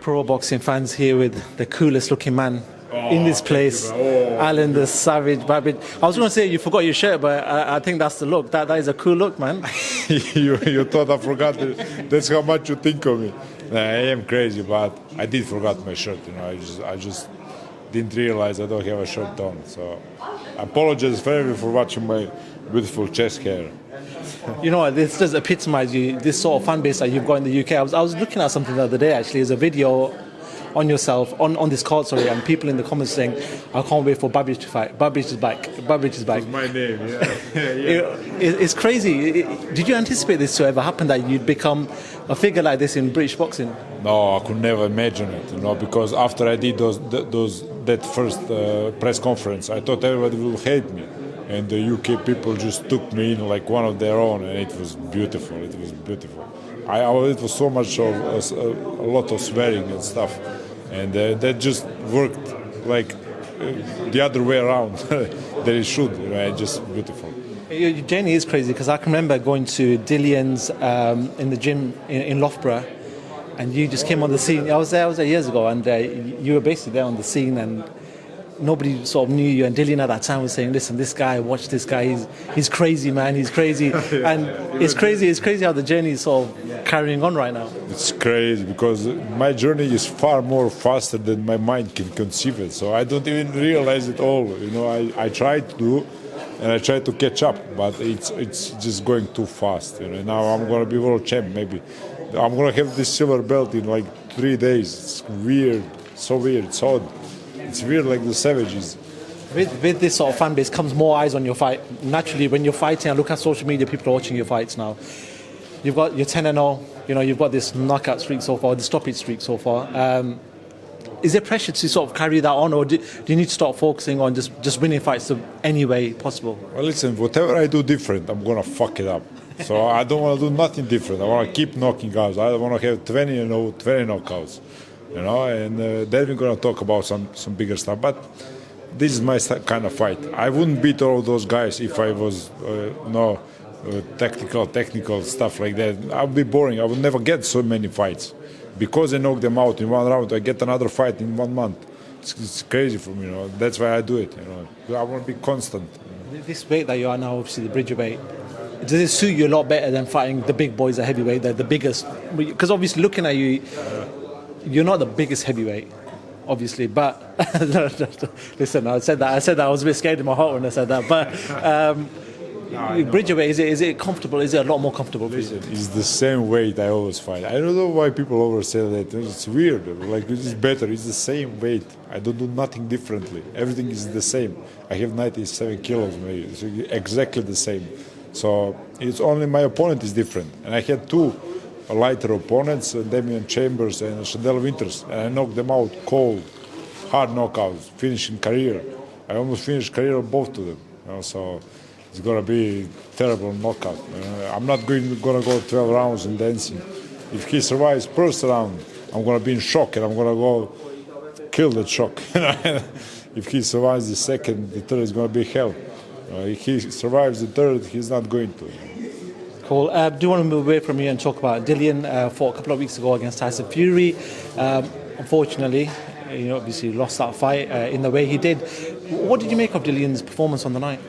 pro boxing fans here with the coolest looking man in this place, Alen the Savage Babic. I was going to say you forgot your shirt, but I think that's the look. That is a cool look, man. you thought I forgot it. That's how much you think of me. I am crazy, but I did forget my shirt. I just didn't realize I don't have a shirt on. So I apologize very for watching my beautiful chest hair. You know what, this does epitomise you, this sort of fan base that you've got in the UK. I was looking at something the other day, actually. There's a video on yourself, on this card, sorry, and people in the comments saying, I can't wait for Babic to fight. Babic is back. Babic is back. That's my name, yeah. It's crazy. Did you anticipate this to ever happen, that you'd become a figure like this in British boxing? No, I could never imagine it, because after I did that first press conference, I thought everybody will hate me. And the UK people just took me in like one of their own, and it was beautiful. It was beautiful. It was so much of a lot of swearing and stuff, and that just worked like the other way around that it should. Just beautiful. Your journey is crazy, because I can remember going to Dillian's in the gym in Loughborough, and you just came on the scene. I was there years ago, and you were basically there on the scene, and nobody sort of knew you. And Dillian at that time was saying, listen, this guy, watch this guy, he's crazy, man, he's crazy. And it's crazy how the journey is sort of carrying on right now. It's crazy, because my journey is far more faster than my mind can conceive it. So I don't even realize it all. I try to do, and I try to catch up, but it's just going too fast. Now I'm going to be world champ, maybe. I'm going to have this silver belt in like 3 days. It's weird, so weird, it's odd. It's weird, like the savages. With this sort of fan base comes more eyes on your fight. Naturally, when you're fighting, I look at social media, people are watching your fights now. You've got your 10-0, you've got this knockout streak so far, the stoppage streak so far. Is there pressure to sort of carry that on, or do you need to start focusing on just winning fights any way possible? Well, listen, whatever I do different, I'm going to fuck it up. So I don't want to do nothing different. I want to keep knocking out. I want to have 20 knockouts. And then we're going to talk about some bigger stuff. But this is my kind of fight. I wouldn't beat all of those guys if I was, technical stuff like that. I would be boring. I would never get so many fights. Because I knock them out in one round, I get another fight in 1 month. It's crazy for me, That's why I do it, I want to be constant. This weight that you are now, obviously the Bridgerweight, does it suit you a lot better than fighting the big boys at heavyweight, the biggest? Because obviously looking at you, you're not the biggest heavyweight, obviously, but listen, I said that I was a bit scared in my heart when I said that, but Bridgerweight, is it comfortable? Is it a lot more comfortable for you? It's the same weight I always fight. I don't know why people always say that. It's weird. Like, it's better. It's the same weight. I don't do nothing differently. Everything is the same. I have 97 kilos, maybe. It's exactly the same. So it's only my opponent is different. And I had two lighter opponents, Damian Chambers and Shadell Winters, and I knocked them out cold, hard knockouts, finishing career. I almost finished career of both of them. So it's gonna be terrible knockout. I'm not gonna go 12 rounds and dancing. If he survives first round, I'm gonna be in shock, and I'm gonna go kill that shock. If he survives the second, the third is gonna be hell. If he survives the third, he's not going to. Cool. Do you want to move away from you and talk about Dillian? Fought a couple of weeks ago against Tyson Fury. Unfortunately, obviously lost that fight in the way he did. What did you make of Dillian's performance on the night?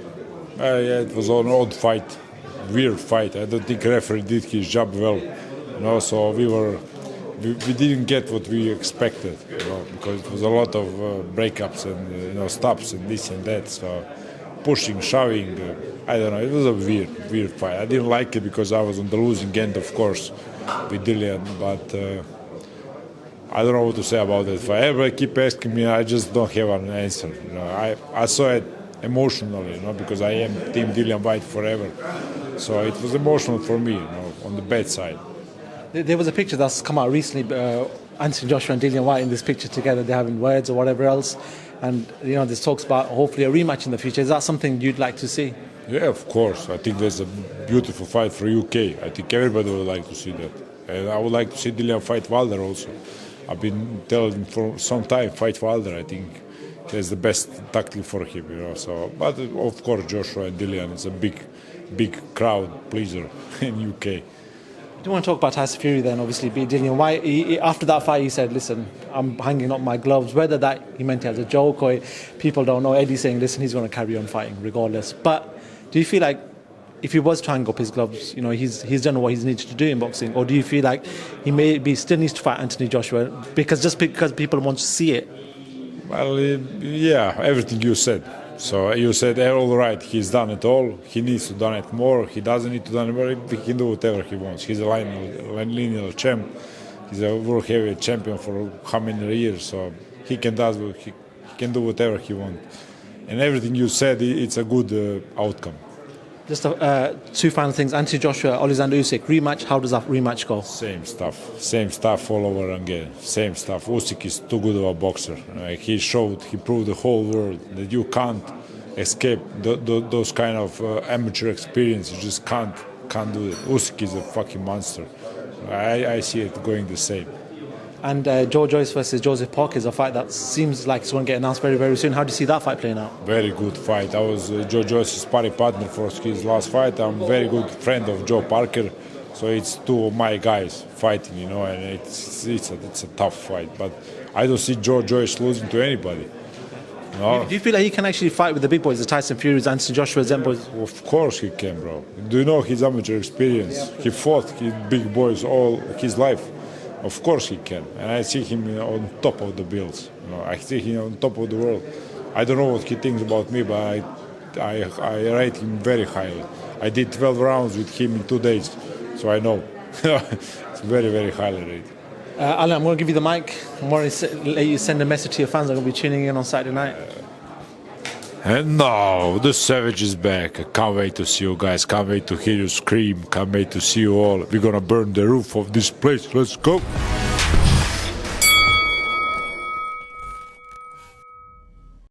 Yeah, it was an odd fight, weird fight. I don't think referee did his job well. So we didn't get what we expected, because it was a lot of breakups and stops and this and that. So pushing, shoving. I don't know. It was a weird fight. I didn't like it because I was on the losing end, of course, with Dillian. But I don't know what to say about that fight. Everybody keep asking me. I just don't have an answer. I saw it emotionally, because I am Team Dillian Whyte forever. So it was emotional for me, on the bad side. There was a picture that's come out recently. Anthony Joshua and Dillian Whyte in this picture together. They're having words or whatever else. And this talks about hopefully a rematch in the future. Is that something you'd like to see? Yeah, of course. I think that's a beautiful fight for UK. I think everybody would like to see that. And I would like to see Dillian fight Wilder also. I've been telling him for some time, fight Wilder. I think that's the best tactic for him. So, but of course, Joshua and Dillian is a big crowd pleaser in UK. do want to talk about Tyson Fury then, obviously, beat Dillian Whyte. After that fight, he said, listen, I'm hanging up my gloves. Whether that he meant it as a joke or people don't know, Eddie's saying, listen, he's going to carry on fighting regardless. But do you feel like if he was to hang up his gloves, you know, he's done what he's needed to do in boxing? Or do you feel like he maybe still needs to fight Anthony Joshua because people want to see it? Well, yeah, everything you said. So you said all right, he's done it all. He needs to done it more. He doesn't need to done it more. He can do whatever he wants. He's a lineal champ. He's a world heavyweight champion for how many years? So he can do whatever he wants. And everything you said, it's a good outcome. Just two final things. Anthony Joshua, Oleksandr Usyk, rematch. How does that rematch go? Same stuff all over again. Same stuff. Usyk is too good of a boxer. He proved the whole world that you can't escape those kind of amateur experience. You just can't do it. Usyk is a fucking monster. I see it going the same. And Joe Joyce versus Joseph Parker is a fight that seems like it's going to get announced very, very soon. How do you see that fight playing out? Very good fight. I was Joe Joyce's sparring partner for his last fight. I'm a very good friend of Joe Parker. So it's two of my guys fighting, you know, and it's a tough fight. But I don't see Joe Joyce losing to anybody. No. Do you feel like he can actually fight with the big boys, the Tyson Furies, Anthony Joshua, them boys? Of course he can, bro. Do you know his amateur experience? He fought his big boys all his life. Of course he can, and I see him on top of the bills. You know, I see him on top of the world. I don't know what he thinks about me, but I rate him very highly. I did 12 rounds with him in 2 days, so I know. It's very, very highly rated. Alen, I'm going to give you the mic. I'm going to let you send a message to your fans that are going to be tuning in on Saturday night. And now the Savage is back. I can't wait to see you guys. Can't wait to hear you scream. Can't wait to see you all. We're gonna burn the roof of this place. Let's go.